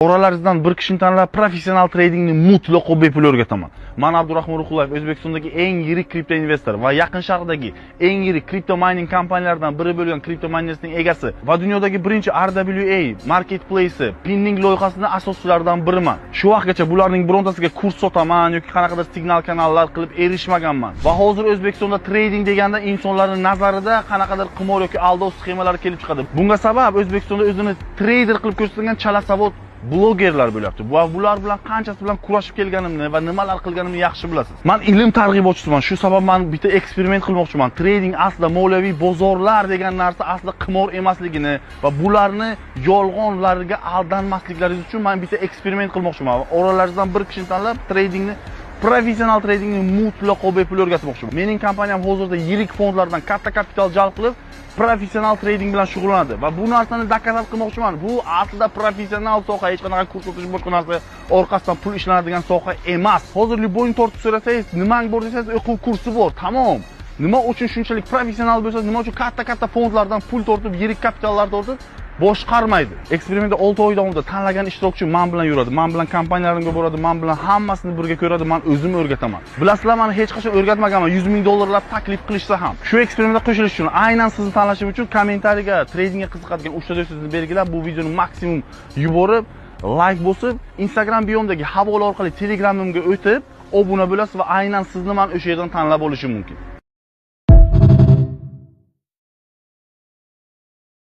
Oralaringizdan bir kishini tanlab professional tradingni mutlaqo bepul o'rgataman. Men Abdurahmon Ruhullayev, O'zbekistondagi eng yirik kripto investor va Yaqin Sharqdagi eng yirik kripto mining kompaniyalaridan biri bo'lgan Crypto Miners'ning egasi va dunyodagi birinchi RWA marketplace pinning loyihasining asoschilaridan biriman. Shu vaqtgacha bularning birontasiga kurs sotaman yoki qanaqadir signal kanallar qilib erishmaganman. Va hozir O'zbekistonda trading deganda insonlarning nazarida qanaqadir qimor yoki aldov sxemalari kelib chiqadi. Bunga sabab O'zbekistonda o'zini trader qilib ko'rsatgan chalasavod blogerlar bo'lyapti. Va bular bilan qanchasi bilan kurashib kelganimni va nimalar qilganimni yaxshi bilasiz. Men ilm targ'ibotchisiman. Shu sabab men bitta eksperiment qilmoqchiman. Trading aslida moliyaviy bozorlar degan narsa aslida qimor emasligini va bularni yolg'onlarga aldanmasliklaringiz uchun men bitta eksperiment qilmoqchiman. Oralaringizdan bir kishini tanlab tradingni professional tradingni mutlaqo bepul o'rgatmoqchiman. Mening kompaniyam hozirda yirik fondlardan katta kapital jalb qilib professional trading bilan shug'ullanadi va bu narsani dakazat qilmoqchiman. Bu aslida professional soha, hech qanaqa kurs o'tish boshqa narsa orqasidan pul ishlanadigan soha emas. Hozir Liboyni tortib so'rasangiz, nimang bor desangiz, o'quv kursi bor. Tamom. Nima uchun shunchalik professional bo'lsa, nima uchun katta fondlardan pul tortib, yirik kapitallar tortib boshqarmaydi. Eksperimentda 6 oy davomida tanlagan ishtirokchi men bilan yuradi, men bilan kompaniyalarimga boradi, men bilan hammasini birga ko'radi, men o'zim o'rgataman. Bilasizlar, men hech qachon o'rgatmaganman, 100 ming dollarlab taklif qilishsa ham. Shu eksperimentda qo'shilish uchun aynan sizni tanlashim uchun kommentariyaga tradingga qiziqadigan 3 ta do'stingizni belgilab, bu videoni maksimum yuborib, like bosib, Instagram biyomdagi havola orqali Telegramimga o'tib, obuna bo'lasiz va aynan sizni men o'sha yerdan tanlab olishim mumkin.